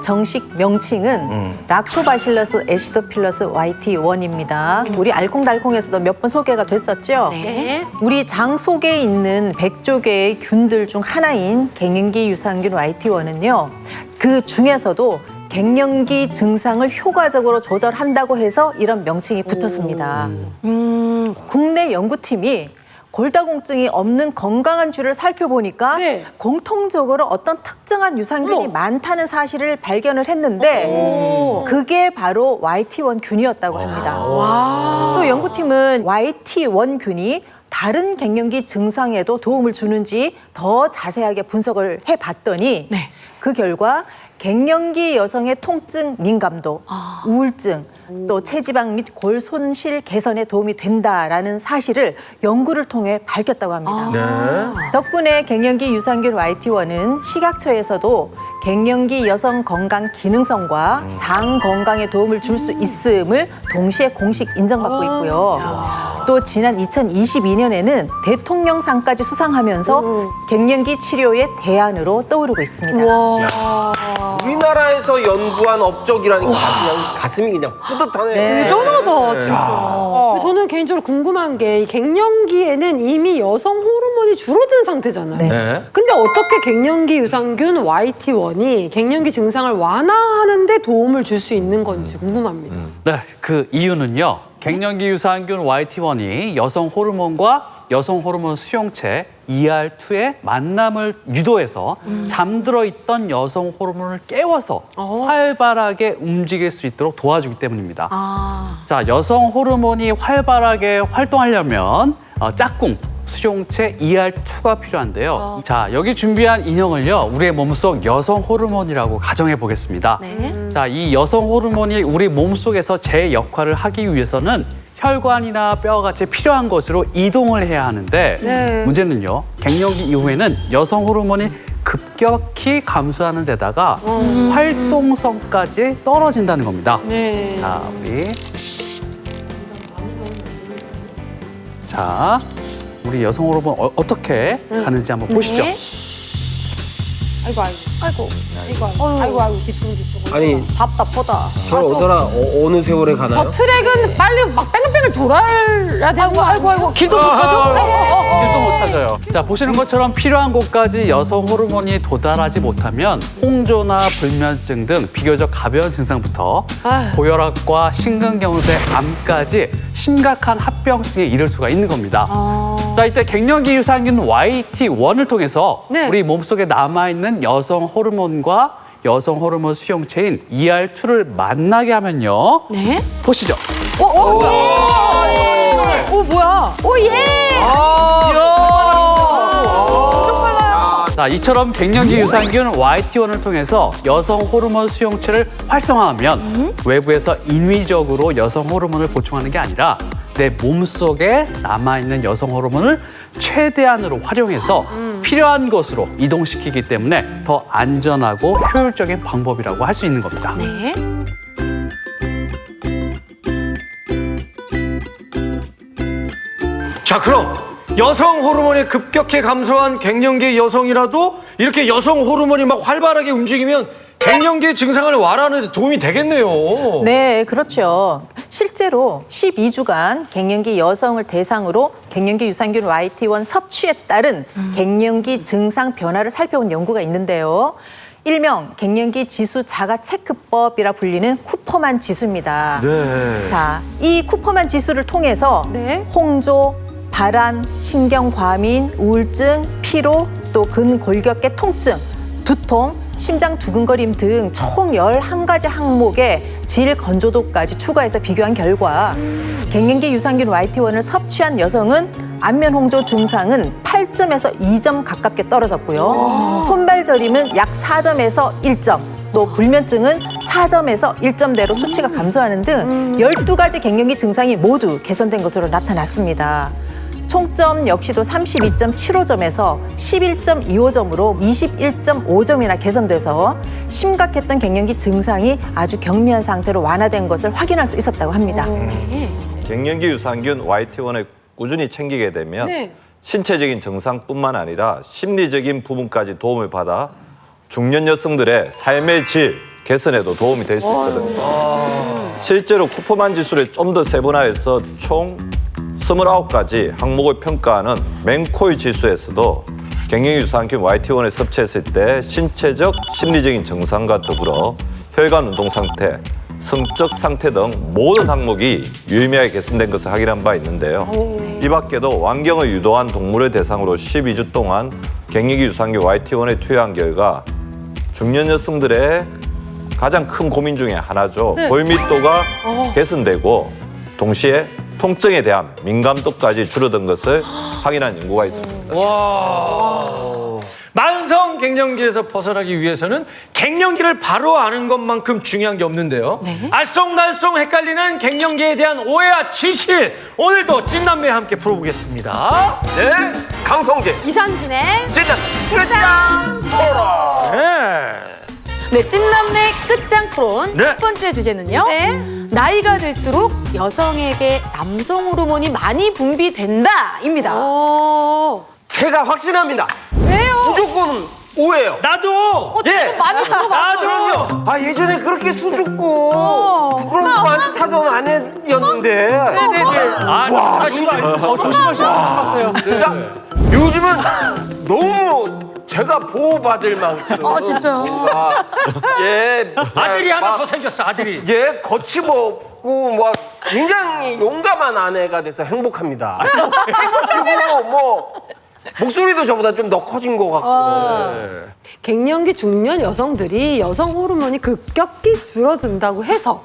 정식 명칭은 락토바실러스 애시도필러스 YT1입니다. 우리 알콩달콩에서도 몇 번 소개가 됐었죠? 네. 우리 장 속에 있는 100조개의 균들 중 하나인 갱년기 유산균 YT1은요. 그 중에서도 갱년기 증상을 효과적으로 조절한다고 해서 이런 명칭이 붙었습니다. 국내 연구팀이 골다공증이 없는 건강한 쥐를 살펴보니까 네. 공통적으로 어떤 특정한 유산균이 많다는 사실을 발견을 했는데 그게 바로 YT1 균이었다고 합니다. 또 연구팀은 YT1 균이 다른 갱년기 증상에도 도움을 주는지 더 자세하게 분석을 해봤더니 그 결과 갱년기 여성의 통증 민감도, 우울증, 또 체지방 및 골 손실 개선에 도움이 된다라는 사실을 연구를 통해 밝혔다고 합니다. 덕분에 갱년기 유산균 YT1은 식약처에서도 갱년기 여성 건강 기능성과 장 건강에 도움을 줄 수 있음을 동시에 공식 인정받고 있고요. 또 지난 2022년에는 대통령상까지 수상하면서 갱년기 치료의 대안으로 떠오르고 있습니다. 우리나라에서 연구한 업적이라니까 그냥 가슴이 그냥 뿌듯하네. 대단하다, 진짜. 저는 개인적으로 궁금한 게 이 갱년기에는 이미 여성 호르몬이 줄어든 상태잖아요. 네. 근데 어떻게 갱년기 유산균 YT1이 갱년기 증상을 완화하는 데 도움을 줄 수 있는 건지 궁금합니다. 네, 그 이유는요. 갱년기 유산균 YT1이 여성 호르몬과 여성 호르몬 수용체 ER2의 만남을 유도해서 잠들어 있던 여성 호르몬을 깨워서 활발하게 움직일 수 있도록 도와주기 때문입니다. 자, 여성 호르몬이 활발하게 활동하려면 짝꿍, 수용체 ER2가 필요한데요. 자, 여기 준비한 인형을요, 우리의 몸속 여성 호르몬이라고 가정해 보겠습니다. 자, 이 여성 호르몬이 우리 몸속에서 제 역할을 하기 위해서는 혈관이나 뼈와 같이 필요한 곳으로 이동을 해야 하는데 문제는요, 갱년기 이후에는 여성 호르몬이 급격히 감소하는 데다가 활동성까지 떨어진다는 겁니다. 자, 우리 여성 호르몬 어떻게 가는지 한번 보시죠. 아이고, 뒤뚱뒤뚱. 아니, 답답하다. 저 어디나 어느 세월에 가나요? 저 트랙은 빨리 막 뺑글뺑글 돌아야 되는 거 아이고, 길도 못 찾아? 길도 못 찾아요. 자, 보시는 것처럼 필요한 곳까지 여성 호르몬이 도달하지 못하면 홍조나 불면증 등 비교적 가벼운 증상부터 고혈압과 심근경색, 암까지 심각한 합병증에 이를 수가 있는 겁니다. 자, 이때 갱년기 유산균 YT1을 통해서 우리 몸속에 남아있는 여성 호르몬과 여성 호르몬 수용체인 ER2를 만나게 하면요. 보시죠. 뭐야? 자, 이처럼 갱년기 유산균 YT1을 통해서 여성 호르몬 수용체를 활성화하면 외부에서 인위적으로 여성 호르몬을 보충하는 게 아니라 내 몸속에 남아있는 여성 호르몬을 최대한으로 활용해서 필요한 곳으로 이동시키기 때문에 더 안전하고 효율적인 방법이라고 할 수 있는 겁니다. 자, 그럼 여성 호르몬이 급격히 감소한 갱년기 여성이라도 이렇게 여성 호르몬이 막 활발하게 움직이면 갱년기 증상을 완화하는 데 도움이 되겠네요. 네, 그렇죠. 실제로 12주간 갱년기 여성을 대상으로 갱년기 유산균 YT1 섭취에 따른 갱년기 증상 변화를 살펴본 연구가 있는데요. 일명 갱년기 지수 자가 체크법이라 불리는 쿠퍼만 지수입니다. 자, 이 쿠퍼만 지수를 통해서 홍조, 발한, 신경과민, 우울증, 피로, 또 근골격계 통증, 두통, 심장 두근거림 등 총 11가지 항목의 질 건조도까지 추가해서 비교한 결과 갱년기 유산균 YT1을 섭취한 여성은 안면 홍조 증상은 8점에서 2점 가깝게 떨어졌고요. 손발 저림은 약 4점에서 1점, 또 불면증은 4점에서 1점대로 수치가 감소하는 등 12가지 갱년기 증상이 모두 개선된 것으로 나타났습니다. 총점 역시도 32.75점에서 11.25점으로 21.5점이나 개선돼서 심각했던 갱년기 증상이 아주 경미한 상태로 완화된 것을 확인할 수 있었다고 합니다. 갱년기 유산균 YT1을 꾸준히 챙기게 되면 신체적인 증상뿐만 아니라 심리적인 부분까지 도움을 받아 중년 여성들의 삶의 질, 개선에도 도움이 될 수 있거든요. 실제로 쿠퍼만 지수를 좀 더 세분화해서 총 29가지 항목을 평가하는 맹코이 지수에서도 갱년기 유산균 YT1을 섭취했을 때 신체적, 심리적인 증상과 더불어 혈관 운동 상태, 성적 상태 등 모든 항목이 유의미하게 개선된 것을 확인한 바 있는데요. 이 밖에도 완경을 유도한 동물을 대상으로 12주 동안 갱년기 유산균 YT1을 투여한 결과 중년 여성들의 가장 큰 고민 중에 하나죠. 골밀도가 개선되고 동시에 통증에 대한 민감도까지 줄어든 것을 확인한 연구가 있습니다. 만성 갱년기에서 벗어나기 위해서는 갱년기를 바로 아는 것만큼 중요한 게 없는데요. 알쏭달쏭 헷갈리는 갱년기에 대한 오해와 진실, 오늘도 찐남매와 함께 풀어보겠습니다. 네, 강성재 이상진의 찐남 끝장 토론. 네, 찐남내 끝장 토론 네. 첫 번째 주제는요. 나이가 들수록 여성에게 남성 호르몬이 많이 분비된다입니다. 제가 확신합니다. 왜요? 무조건 오해요. 나도! 예, 많이 들어봤어요. 나도요! 아 예전에 그렇게 수줍고 부끄러운 거 많이 타던 아내였는데 와, 사실은 조심하세요. 요즘은 너무 제가 보호받을 만큼 진짜요? 뭔가 아들이 하나 막 더 생겼어, 아들이. 거침없고 뭐 굉장히 용감한 아내가 돼서 행복합니다. 그리고 뭐 목소리도 저보다 좀 더 커진 것 같고. 갱년기 중년 여성들이 여성 호르몬이 급격히 줄어든다고 해서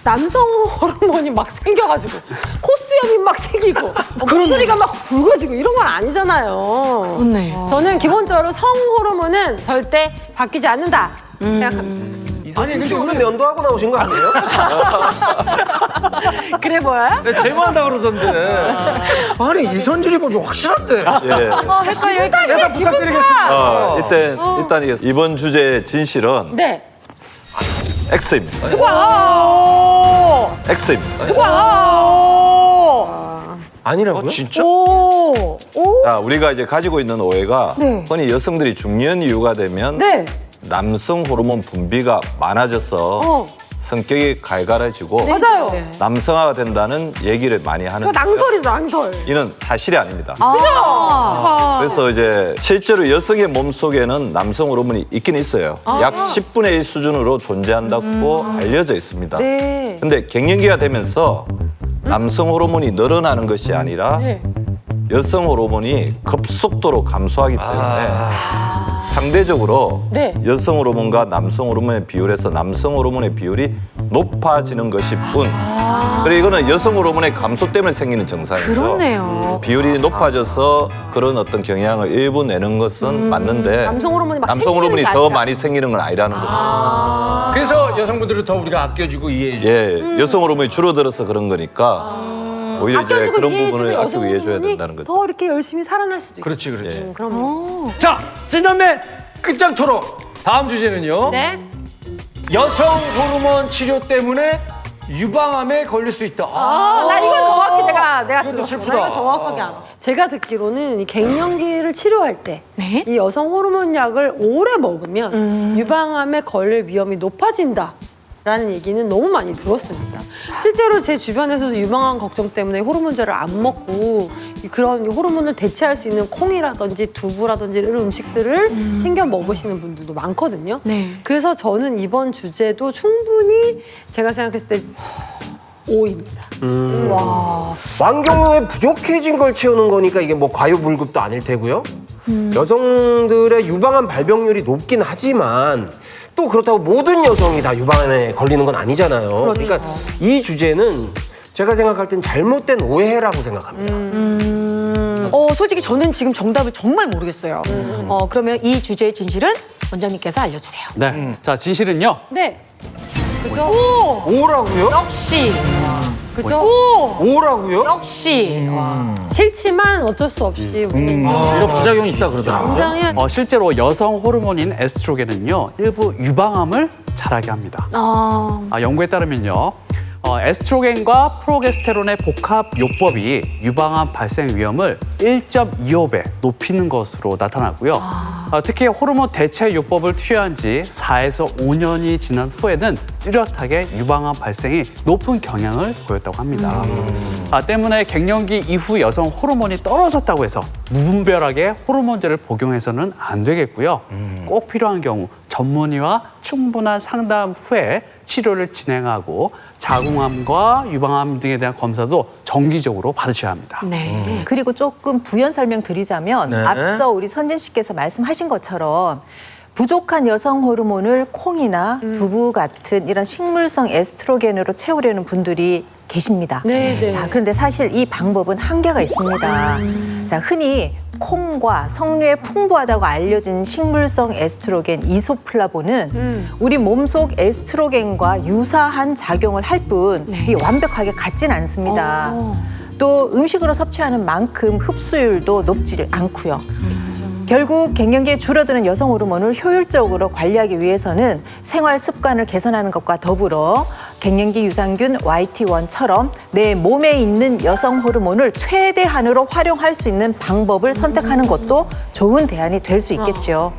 남성 호르몬이 막 생겨가지고 코수염이 막 생기고 목소리가 막 붉어지고 이런 건 아니잖아요. 네. 저는 기본적으로 성 호르몬은 절대 바뀌지 않는다 생각합니다. 아니 근데 오늘 면도하고 나오신 거 아니에요? 그래 보여요? 제모한다 그러던데. 아니, 이선진이 보면 확실한데. 예. 헷갈려. 일단 부탁드리겠습니다. 일단 이번 주제의 진실은 네. X입니다. X입니다. 아니라고요? 진짜? 자, 우리가 이제 가지고 있는 오해가 흔히 여성들이 중년 이후가 되면 네. 남성 호르몬 분비가 많아져서 성격이 갈갈해지고 맞아요. 남성화가 된다는 얘기를 많이 그거 하는데 낭설이죠, 낭설. 이는 사실이 아닙니다. 아. 그래서 이제 실제로 여성의 몸속에는 남성 호르몬이 있긴 있어요. 약 10분의 1 수준으로 존재한다고 알려져 있습니다. 네. 근데 갱년기가 되면서 남성 호르몬이 늘어나는 것이 아니라 네. 여성 호르몬이 급속도로 감소하기 때문에 상대적으로 네. 여성 호르몬과 남성 호르몬의 비율에서 남성 호르몬의 비율이 높아지는 것일 뿐. 그리고 이거는 여성 호르몬의 감소 때문에 생기는 증상이죠. 그렇네요. 비율이 높아져서 그런 어떤 경향을 일부 내는 것은 맞는데 남성 호르몬이 막 남성 호르몬이 생기는 게 더 아니라. 많이 생기는 건 아니라는 겁니다. 그래서 여성분들을 더 우리가 아껴주고 이해해주고. 예, 여성 호르몬이 줄어들어서 그런 거니까 오히려 이제 아껴주고 그런 이해해주면 부분을 여성 아끼고 이해해줘야 호르몬이 된다는 거죠. 더 이렇게 열심히 살아날 수도 있고. 그렇지, 그렇지. 예. 그럼. 자, 찐남매 끝장 토론. 다음 주제는요. 네. 여성 호르몬 치료 때문에 유방암에 걸릴 수 있다. 나 이건 정확히 내가 이것도 들었어. 슬프다. 나 이거 정확하게 알아. 제가 듣기로는 이 갱년기를 치료할 때 네? 이 여성 호르몬 약을 오래 먹으면 유방암에 걸릴 위험이 높아진다라는 얘기는 너무 많이 들었습니다. 실제로 제 주변에서도 유방암 걱정 때문에 호르몬제를 안 먹고 그런 호르몬을 대체할 수 있는 콩이라든지 두부라든지 이런 음식들을 챙겨 먹으시는 분들도 많거든요. 네. 그래서 저는 이번 주제도 충분히 제가 생각했을 때 O입니다. 완경에 부족해진 걸 채우는 거니까 이게 뭐 과유불급도 아닐 테고요. 여성들의 유방암 발병률이 높긴 하지만 또 그렇다고 모든 여성이 다 유방암에 걸리는 건 아니잖아요. 그렇죠. 그러니까 이 주제는 제가 생각할 땐 잘못된 오해라고 생각합니다. 솔직히 저는 지금 정답을 정말 모르겠어요. 그러면 이 주제의 진실은 원장님께서 알려주세요. 네. 자, 진실은요. 네. 그죠? 오라고요? 역시. 그죠? 오라고요? 역시. 싫지만 어쩔 수 없이 우리는 이런 부작용이 있다 그러더라고요. 굉장히 실제로 여성 호르몬인 에스트로겐은요, 일부 유방암을 자라게 합니다. 연구에 따르면요, 에스트로겐과 프로게스테론의 복합 요법이 유방암 발생 위험을 1.25배 높이는 것으로 나타났고요. 특히 호르몬 대체 요법을 투여한 지 4에서 5년이 지난 후에는 뚜렷하게 유방암 발생이 높은 경향을 보였다고 합니다. 때문에 갱년기 이후 여성 호르몬이 떨어졌다고 해서 무분별하게 호르몬제를 복용해서는 안 되겠고요. 꼭 필요한 경우 전문의와 충분한 상담 후에 치료를 진행하고 자궁암과 유방암 등에 대한 검사도 정기적으로 받으셔야 합니다. 네. 그리고 조금 부연 설명 드리자면 네. 앞서 우리 선진 씨께서 말씀하신 것처럼 부족한 여성 호르몬을 콩이나 두부 같은 이런 식물성 에스트로겐으로 채우려는 분들이 계십니다. 네. 자, 그런데 사실 이 방법은 한계가 있습니다. 자, 흔히 콩과 석류에 풍부하다고 알려진 식물성 에스트로겐 이소플라본은 우리 몸속 에스트로겐과 유사한 작용을 할 뿐 이 완벽하게 같진 않습니다. 또 음식으로 섭취하는 만큼 흡수율도 높지 않고요. 결국 갱년기에 줄어드는 여성 호르몬을 효율적으로 관리하기 위해서는 생활 습관을 개선하는 것과 더불어 갱년기 유산균 YT1처럼 내 몸에 있는 여성 호르몬을 최대한으로 활용할 수 있는 방법을 선택하는 것도 좋은 대안이 될 수 있겠죠.